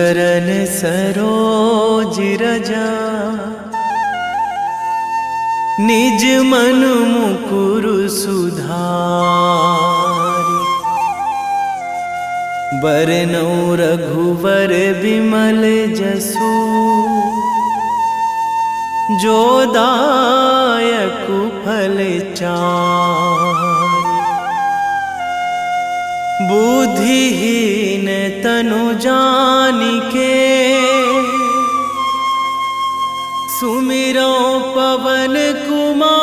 चरण सरोज रजा, निज मन मुकुर सुधारि। बरनउँ रघुवर बिमल जसु, जो दायकु फल चारि। बुद्धिहीन तनु जानिके, सुमिरो पवन कुमार।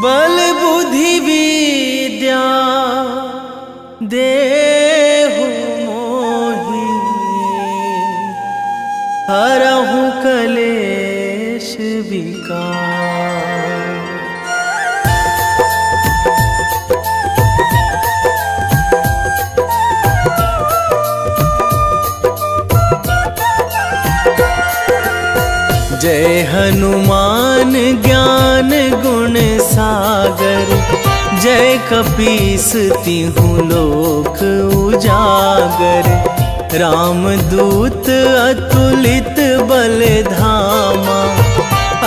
बल बुद्धि विद्या देहु मोहि, हरहु कलेश विकार। जय हनुमान ज्ञान गुण सागर, जय कपीस तिहुँ लोक उजागर। रामदूत अतुलित बल धामा,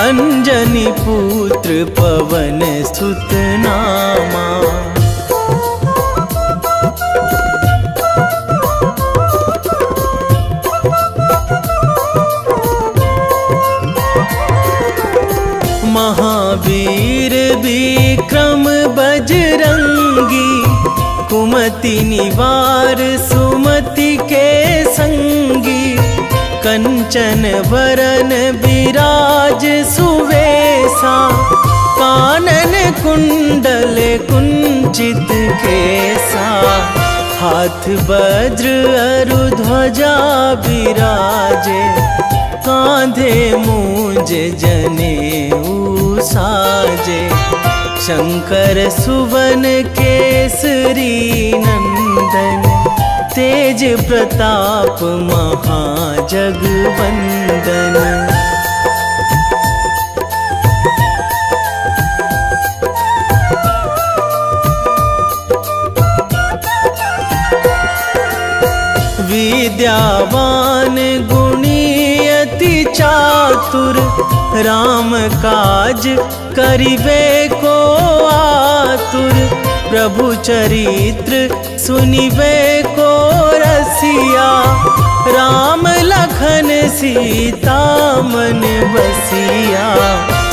अंजनी पुत्र पवन सुत नामा। महावीर विक्रम बजरंगी, कुमति निवार सुमति के संगी। कंचन वरन विराज सुवेशा, कानन कुंडल कुंचित केसा। हाथ वज्र अरु ध्वजा विराजे, कांधे मूंज जनेऊ साजे। शंकर सुवन केसरी नंदन, तेज प्रताप महाजगवंदन। विद्यावान गुणी अति चातुर, राम काज करिबे को आतुर। प्रभु चरित्र सुनिबे को रसिया, राम लखन सीता मन बसिया।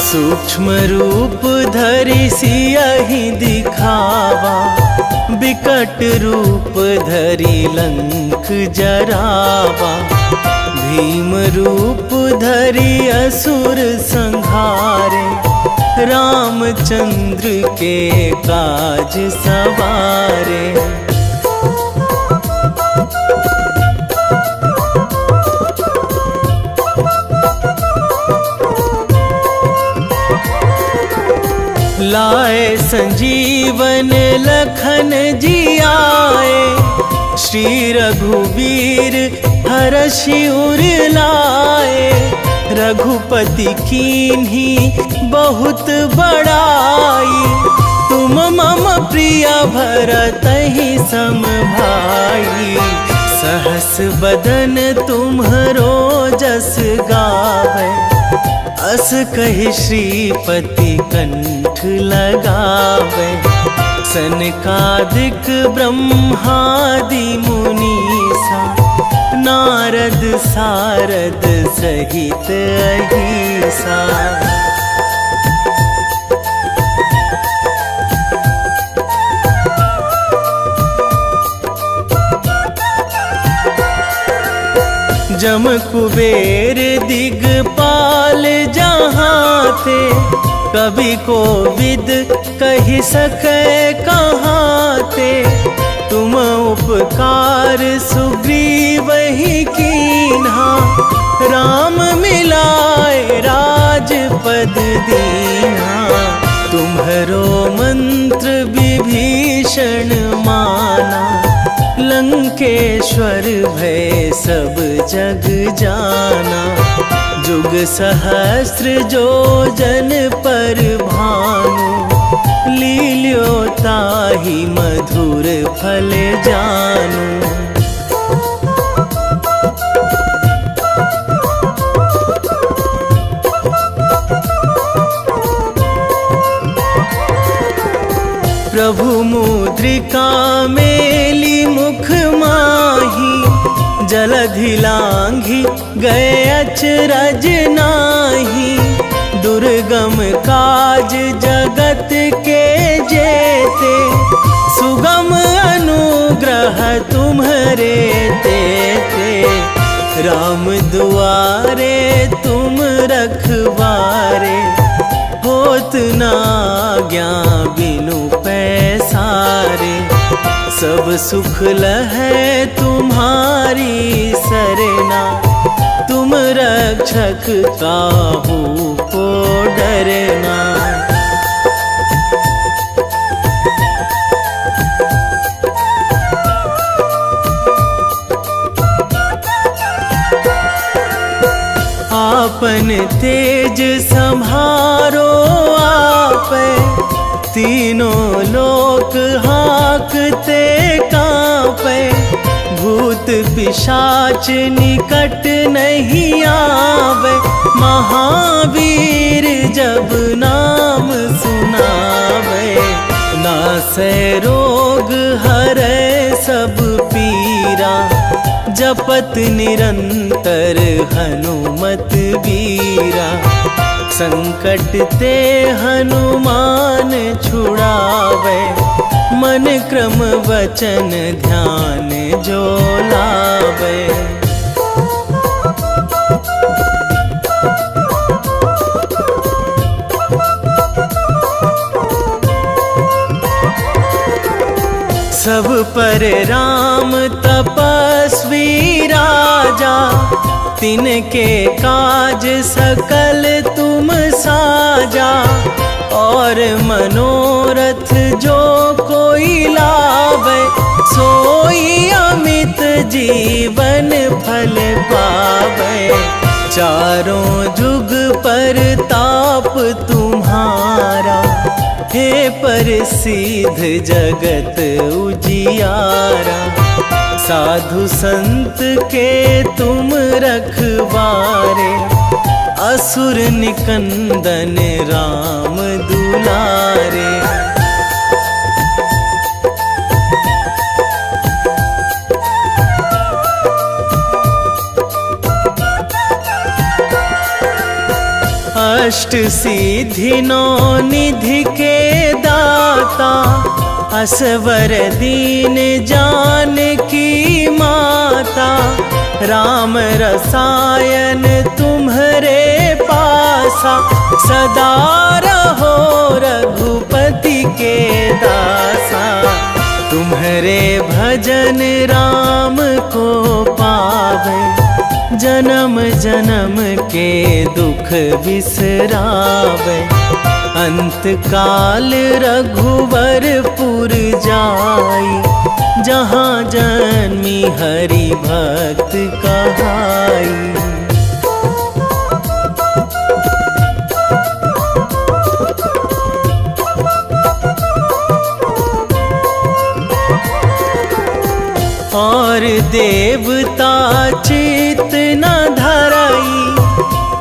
सूक्ष्म रूप धरि सियहि दिखावा, बिकट रूप धरि लंक जरावा। भीम रूप धरि असुर संहारे, रामचंद्र के काज सवारे। लाए संजीवन लखन जियाए, श्री रघुवीर हरषि उर लाए। रघुपति कीन्ही बहुत बड़ाई, तुम मम प्रिय भरतहि सम भाई। सहस बदन तुम्हरो जस गावै, अस कहि श्रीपति कंठ लगावै। सनकादिक ब्रह्मादि मुनीसा, नारद सारद सहित अहिसा। जम कुबेर दिगपाल जहाँ थे, कवि कोविद कहि सकै कहाँ ते। तुम उपकार सुग्रीवहि कीन्हा, राम मिलाए राजपद दीन्हा। तुम्हरो मंत्र विभीषण माना, लंकेश्वर भय सब जग जाना। जुग सहस्र जो जन पर भानु, लील्यो ताहि मधुर फल जानू। प्रभु मुद्रिका मेली मुख माही, जलधि लांघी गए अचरज नाही। दुर्गम काज जगत के जेते, सुगम अनुग्रह तुम्हरे तेते। राम दुआरे तुम रखवारे, होत ना आज्ञा बिनु पैसारे। सब सुख लहै तुम्हारी सरना, तुम रक्षक काहू को डरना। आपन तेज संभारो आपै, तीनों लोक हाकते कांपै। भूत पिशाच निकट नहीं आवे, महावीर जब नाम सुनावे। नासै रोग हरै सब पीरा, जपत निरंतर हनुमत बीरा। संकट ते हनुमान छुड़ावे, मन क्रम वचन ध्यान जो लावे। सब पर राम तपस्वी राजा, तिनके काज सकल तुम साजा। और मनोरथ जो कोई लावे, सोई अमित जीवन फल पावे। चारों जुग पर ताप तुम्हारा, हे प्रसिद्ध जगत उजियारा। साधु संत के तुम रखवारे, असुर निकंदन राम दुलारे। अष्ट सिद्धि नौ निधि के दाता, असवर दीन जानकी माता। राम रसायन तुम्हरे पासा, सदा रहो रघुपति के दासा। तुम्हरे भजन राम को पावे, जन्म जन्म के दुख बिसरावे। अंत काल रघुवरपुर जाई, जहाँ जन्मी हरि भक्त कहाई। और देवता चित न धराई,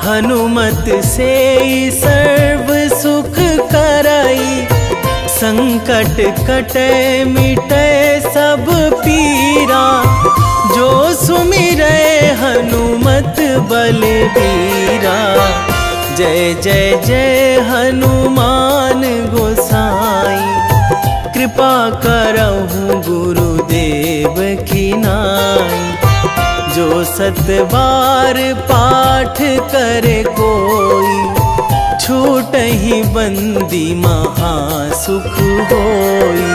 हनुमत से सर्व सुख कराई। संकट कटे मिटे सब पीरा, जो सुमिरै हनुमत बलबीरा। जय जय जय हनुमान गोसाई, कृपा करहु गुरुदेव की नाई। जो सतबार पाठ करे कोई, छूटहि बंदी महासुख होई।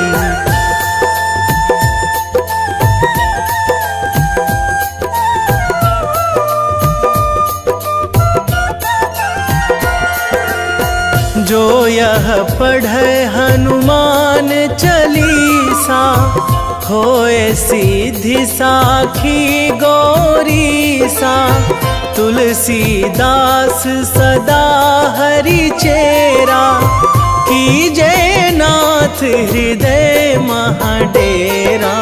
जो यह पढ़े हनुमान चालीसा, होए सीधी साखी गौरी सा, तुलसीदास सदा हरि चेरा, कीजे नाथ हृदय महाडेरा,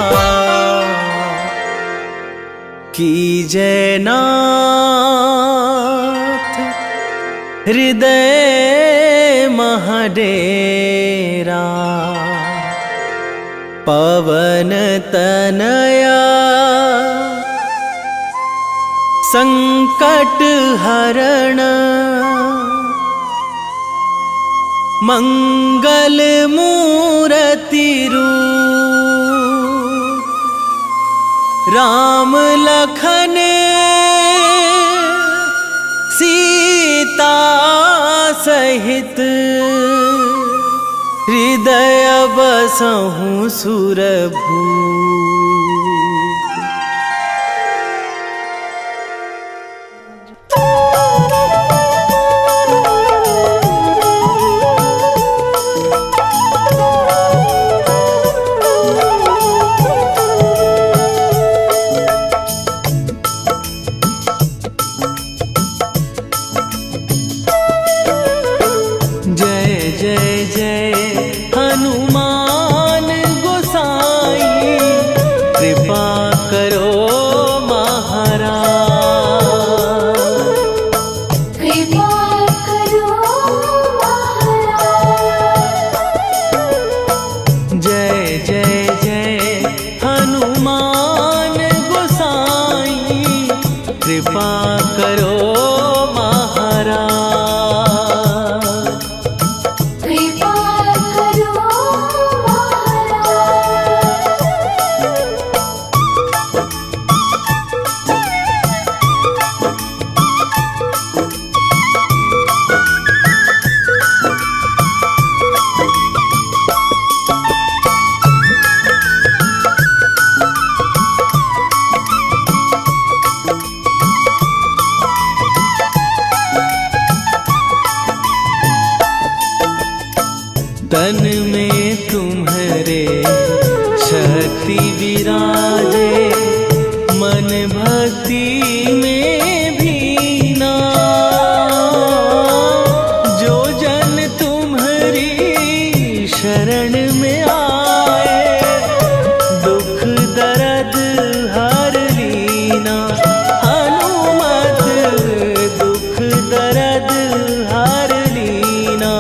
कीजे नाथ हृदय महाडेरा। पवन तनया संकट हरण, मंगल मूर्ति रूप, राम लखन सीता सहित, हृदय बसहु सुरभूप। जय जय जय हनुमान गोसाई, कृपा करो महाराज, कृपा करो महाराज। जय जय जय हनुमान गोसाई, कृपा करो महाराज। तन में तुम्हारे शक्ति विराजे, मन भक्ति में भीना, जो जन तुम्हारी शरण में आए, दुख दर्द हर लीना। हनुमत दुख दर्द हर लीना,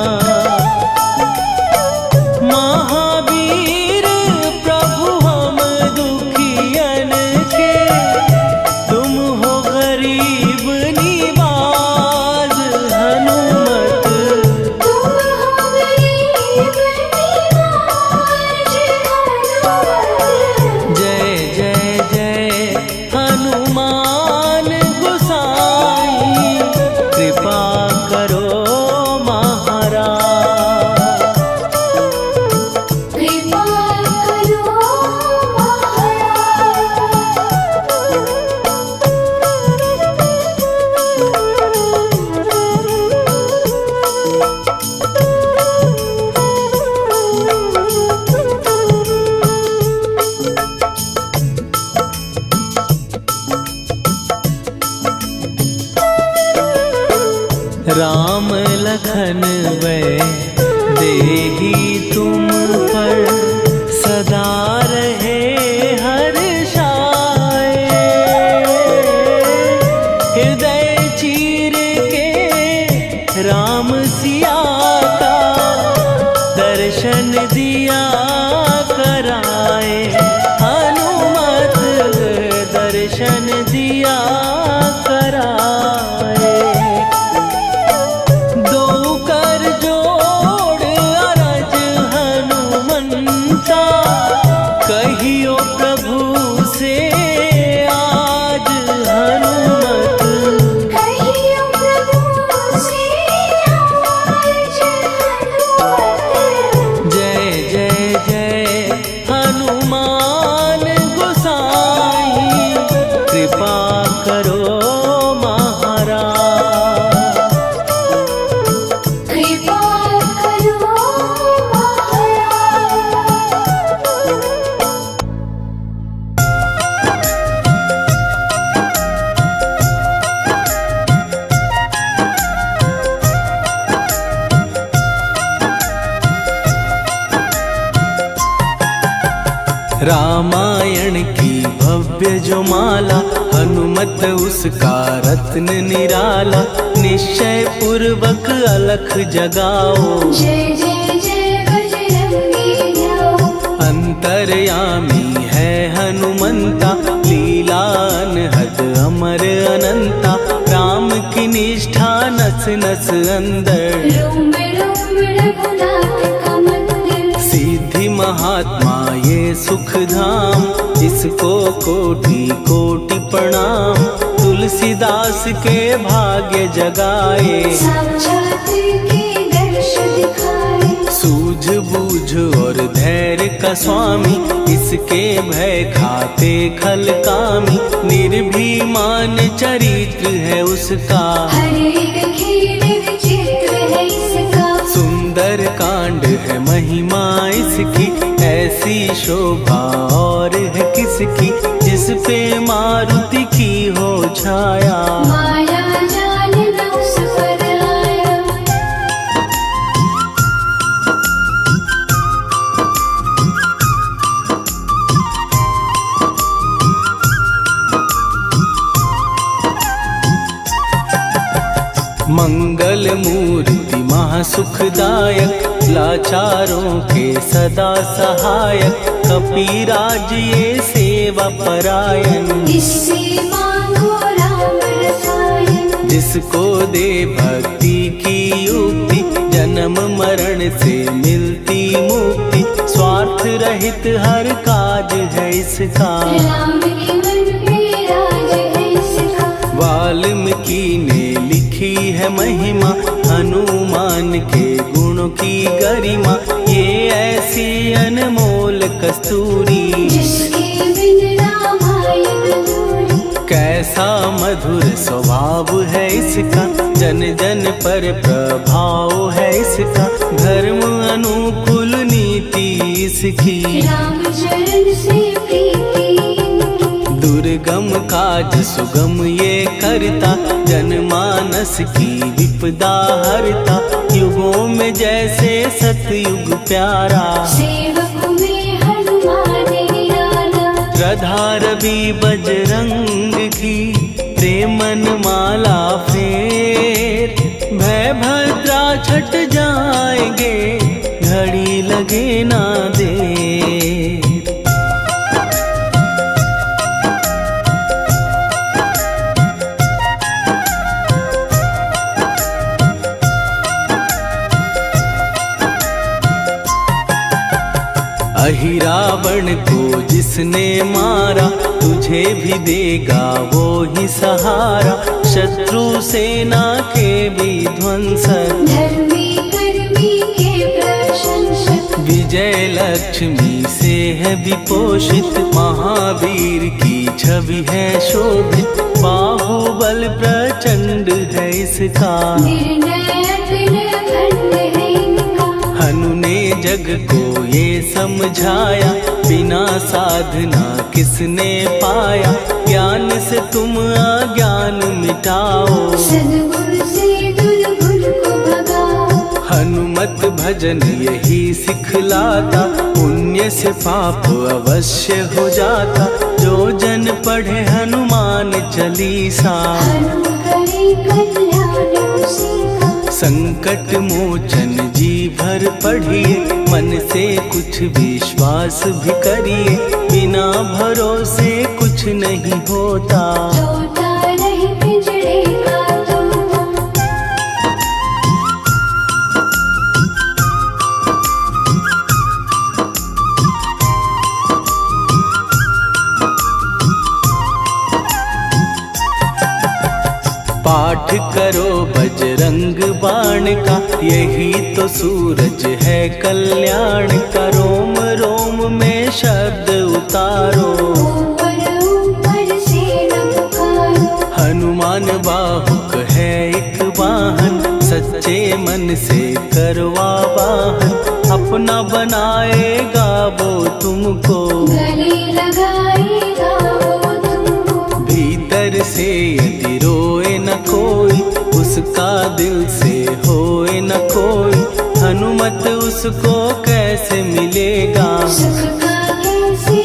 महावीर प्रभु हम दुखियन के, तुम हो गरीब निवाज। हनुमत तुम हो गरीब निवाज। जय जय जय हनुमान गोसाई, कृपा करो महाराज। कृपा करो राम लखन वै देही तुम पर, सदा रहे हर्षाए। हृदय चीर के राम सिया का, दर्शन दिया कराए। हनुमत दर्शन दिया कराए। दो का रामायण की भव्य जो माला, हनुमत उसका रत्न निराला। निश्चय पूर्वक अलख जगाओ, जय जय जय बजरंगी जाओ। अंतर्यामी है हनुमंता, लीला अनहद अमर अनंता। राम की निष्ठा नस नस अंदर, रोम रोम रघुनाथ का मंदिर। सिद्धि महात्मा ये सुख धाम, इसको कोटि कोटि प्रणाम। तुलसीदास के भाग्य जगाए, साक्षात के दर्श दिखाए। सूझ बूझ और धैर्य का स्वामी, इसके भय खाते खल कामी। निर्भीमान चरित्र है उसका, हर एक खेल विचित्र है इसका। सुंदर कांड है महिमा इसकी। ऐसी शोभा और है किसकी, जिस पे मारुति की हो छाया। माया जाल न उस पर आया। मंगल मूर्ति महासुखदायक, लाचारों के सदा सहायक। कपीराज ये सेवा परायण, इससे मांगो राम रसायन। जिसको दे भक्ति की युक्ति, जन्म मरण से मिलती मुक्ति। स्वार्थ रहित हर काज है इसका, राम के मन पे राज है इसका। वाल्मीकि ने लिखी है महिमा, हनुमान के गुणों की गरिमा। ये ऐसी अनमोल कस्तूरी, जिसके बिन रामायण अधूरी। कैसा मधुर स्वभाव है इसका, जन जन पर प्रभाव है इसका। धर्म अनुकूल नीति इसकी, राम चरण से प्रीति इनकी। दुर्गम काज सुगम ये करता, जनमानस की विपदा हरता। युगों में जैसे सतयुग प्यारा, सेवक में हनुमान निराला। श्रद्धा रवि बजरंग की, प्रेमन माला फेर। भय भद्रा छट जाएंगे, घड़ी लगे ना देर। अहिरावण को जिसने मारा, तुझे भी देगा वो ही सहारा। शत्रु सेना के विध्वंसक, धर्मी कर्मी के प्रशंसक। विजय लक्ष्मी से है विपोषित। महावीर की छवि है शोभित, बाहुबल प्रचंड है इसका। निर्णय अखंड है इनका। हनु ने जग को ये समझाया, बिना साधना किसने पाया। ज्ञान से तुम अज्ञान मिटाओ, सद्गुण से दुर्गुण को भगाओ। हनुमत भजन यही सिखलाता, पुण्य से पाप अवश्य हो जाता। जो जन पढ़े हनुमान चालीसा, हनु करे कल्याण उसी का। संकट मोचन जी भर पढ़िए, मन से कुछ विश्वास भी करिए। बिना भरोसे कुछ नहीं होता, तोता रहे पिंजड़े का तोता। पाठ करो बजरंग बाण का, यही तो सूरज है कल्याण का। रोम रोम में शब्द उतारो, ऊपर ऊपर से न पुकारो। हनुमान बाहुक है एक वाहन, सच्चे मन से करवा वाहन। अपना बनाएगा वो तुमको, गले लगाएगा वो तुमको। भीतर से यदि रोए न कोई, उसका दिल से होए न कोई। हनुमत उसको कैसे मिलेगा, सुख का कैसे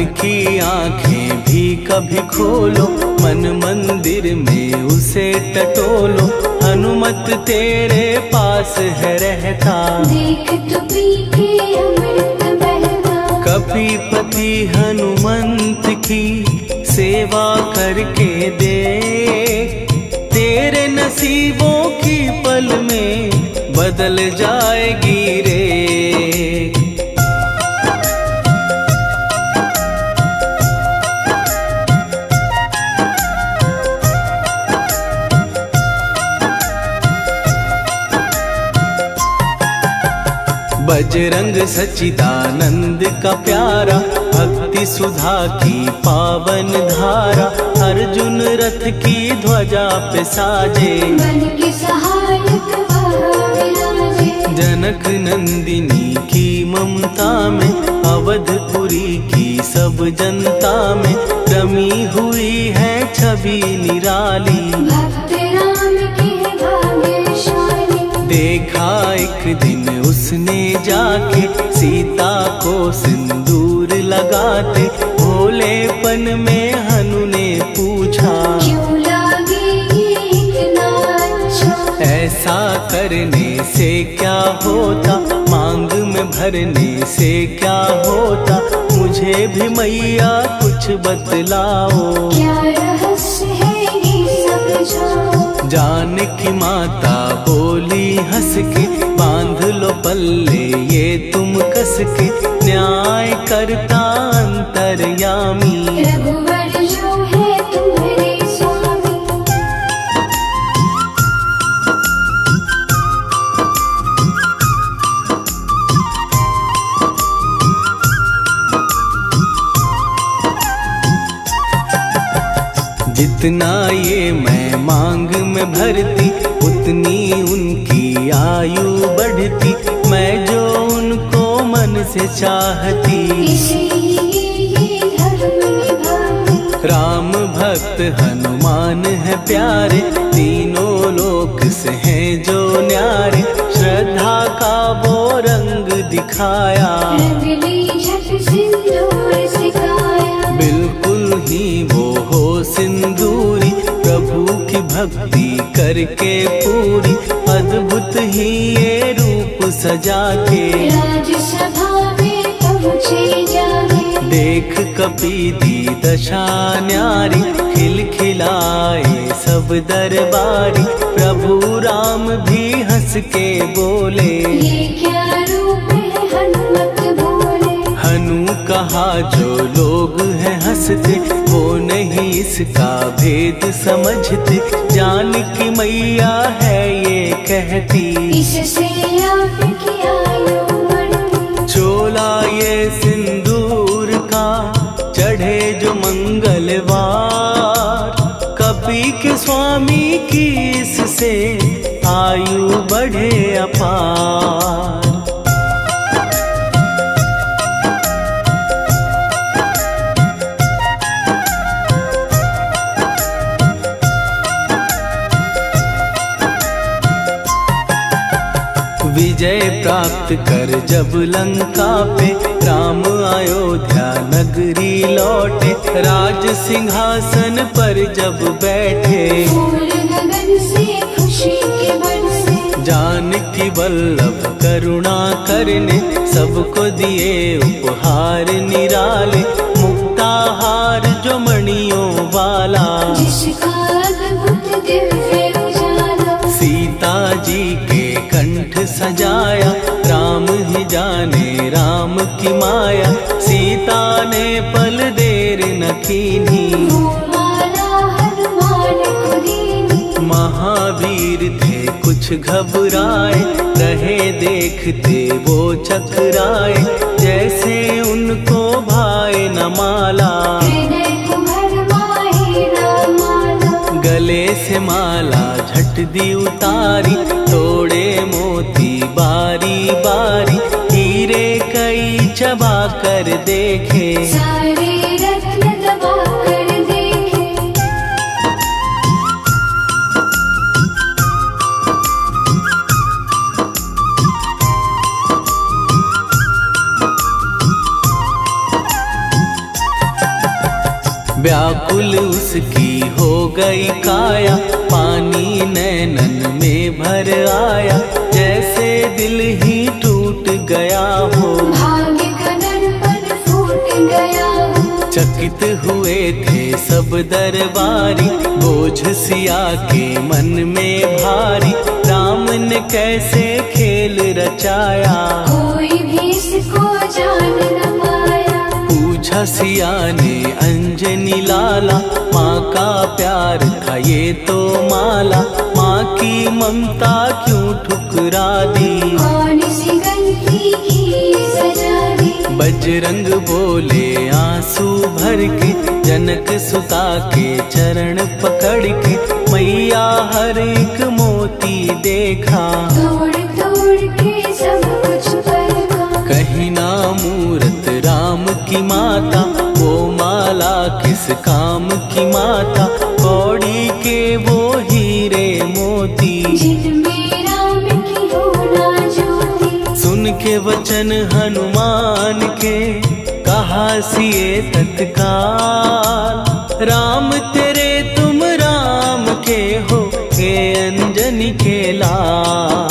मन की आंखें भी कभी खोलो, मन मंदिर में उसे टटोलो। हनुमत तेरे पास है रहता, देख तो पी के अमृत बहता। कपीपति हनुमंत की सेवा करके देख, तेरे नसीबों की पल में बदल जाएगी रे। बजरंग सच्चिदानंद का प्यारा, भक्ति सुधा की पावन धारा। अर्जुन रथ की ध्वजा पे साजे, बन के सहायक वहाँ विराजे। जनक नंदिनी की ममता में, अवधपुरी की सब जनता में रमी हुई है छवि निराली। भक्त राम के भाग्यशाली, देखा एक दिन उसने जाके सीता को सिंदूर लगाते। भोलेपन में हनु ने पूछा, क्यों लागे ये इतना अच्छा। ऐसा करने से क्या होता, मांग में भरने से क्या होता। मुझे भी मैया कुछ बतलाओ, क्या रहस्य है ये समझाओ। जानकी माता बोली हंस के, बांध लो पल्ले ये तुम कस के। न्याय करता अंतर्यामी, रघुवर जो है तुम्हारे स्वामी। जितना ये मैं मांग में भरती, उतनी उनकी आयु बढ़ती। मैं जो उनको मन से चाहती, इसीलिए ये धर्म निभाती। राम भक्त हनुमान है प्यारे, तीनों लोक से हैं जो न्यारे। श्रद्धा का वो रंग दिखाया, रंग ली झट सिंदूर सिखाया। बिल्कुल ही वो हो सिंदूरी, प्रभु की भक्ति करके पूरी। अद्भुत ही ये रूप सजा के, राजसभा में पहुँचे जाके। देख कपी दी दशा न्यारी, खिलखिलाए सब दरबारी। प्रभु राम भी हंस के बोले, ये क्या रूप है हनुमत बोले। हनु कहा जो लोग हैं हंसते, वो नहीं इसका भेद समझते। जानकी मैया है ये कहती, इससे आपकी आयु बढ़ती। चोला ये सिंदूर का चढ़े जो मंगलवार, कपी के स्वामी की इससे आयु बढ़े अपार। विजय प्राप्त कर जब लंका पे, राम अयोध्या नगरी लौटे। राज सिंहासन पर जब बैठे, फूल गगन से खुशी के बरसे। जानकी वल्लभ करुणा करने, सबको दिए उपहार निराले। मुक्ताहार जो मणियों वाला, जिसका अद्भुत दिव्य उजाला। सीता जी के कंठ सजाया। राम ही जाने राम की माया, सीता ने पल देर न कीन्ही। वो माला हनुमान को दीनी। महावीर थे कुछ घबराए, रहे देखते वो चकराए। जैसे उनको भाए न माला, हृदय को भरमाए न माला। गले से माला झट दी उतारी। तोड़े मोती बारी बारी, हीरे कई चबा कर देखे। सारे रत्न दबा कर देखे। व्याकुल उसकी हो गई काया, पानी नैनन में भर आया, जैसे दिल ही टूट गया हो। भाग्य का दर्पण फूट गया हो। चकित हुए थे सब दरबारी, बोझ सिया के मन में भारी, राम ने कैसे खेल रचाया, कोई भी इसको जान न पाया। पूछा सिया ने अंजनी लाला, माँ का प्यार था ये तो माला, माँ की ममता क्यों ठुकरा दी, कौन सी गलती की सजा दी। बजरंग बोले आंसू भर के, जनक सुता के चरण पकड़ के, मैया हर एक मोती देखा, तोड़ तोड़ के सब कुछ परखा। कहीं ना मूरत राम की माता, वो माला किस काम की माता, कौड़ी के वो हीरे मोती, जिनमें राम की हो ना ज्योति। सुन के वचन हनुमान के, कहा सिए तत्काल, राम तेरे तुम राम के हो, हे अंजनी के लाल।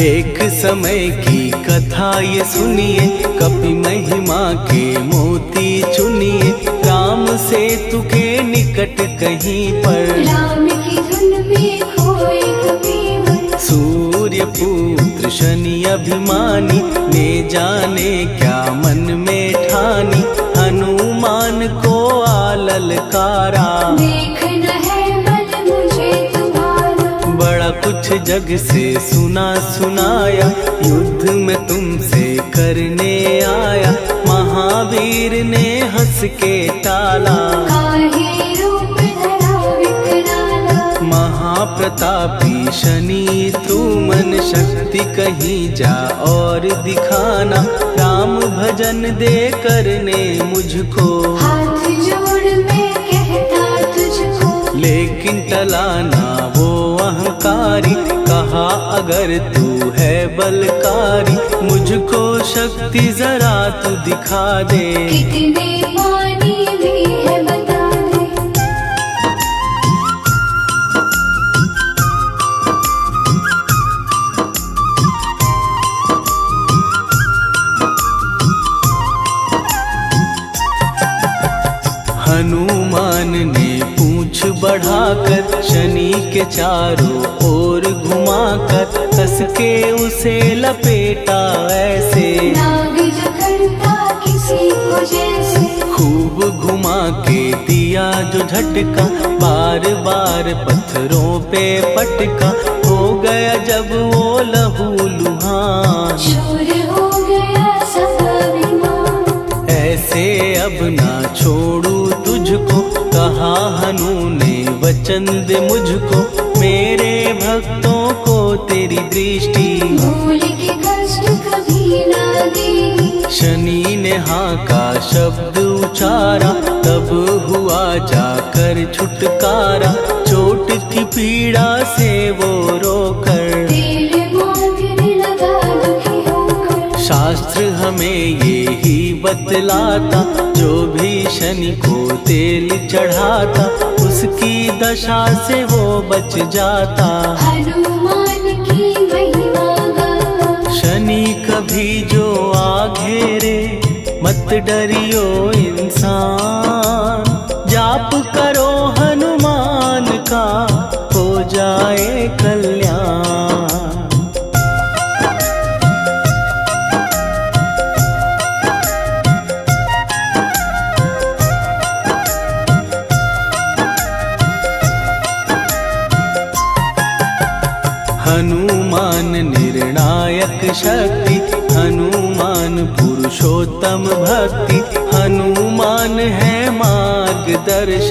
एक समय की कथा ये सुनिए, कपि महिमा के मोती चुनिए, राम सेतु के निकट कहीं पर, राम की धुन में खोए कबीर। सूर्य पुत्र शनि अभिमानी, ने जाने क्या मन में ठानी, हनुमान को आललकारा, देखना है बल मुझे तुम्हारा। बड़ा कुछ जग से सुना सुनाया, युद्ध में तुमसे करने आया, महावीर ने हंस के टाला, काहे रूप धरा विकराला। महाप्रतापी शनि तू मन शक्ति कहीं जा और दिखाना, राम भजन दे करने मुझको, हाथ जोड़ मैं कहता तुझको। लेकिन टला ना वो अहंकारी, कहा अगर तू है बलकारी, मुझको शक्ति जरा तू दिखा दे, कितने पानी भी है बता दे। हनुमान ने पूंछ बढ़ाकर, शनि के चारों ओर घुमाकर, कस के उसे लपेटा ऐसे, नाग जो करता किसी को जैसे। खूब घुमा के दिया जो झटका, बार बार पत्थरों पे पटका, हो गया जब वो लहू लुहान, शूर हो गया सब अभिमान। ऐसे अब ना छोड़ू तुझको, कहा हनु ने वचन दे मुझको, मेरे भक्तों को तेरी दृष्टि, भूल के कष्ट कभी ना देगी। शनि ने हाँ का शब्द उचारा, तब हुआ जाकर छुटकारा, चोट की पीड़ा से वो रोकर, तेल मांगने लगा दुखी होकर। शास्त्र हमें ये ही बतलाता, जो भी शनि को तेल चढ़ाता, उसकी दशा से वो बच जाता, हनुमान की महिमा गाता। शनि कभी जो आ घेरे, मत डरियो इंसान, जाप करो हनुमान का, हो जाए कल्याण। हनुमान निर्णायक शक्ति, हनुमान पुरुषोत्तम भक्ति, हनुमान है मार्गदर्शक,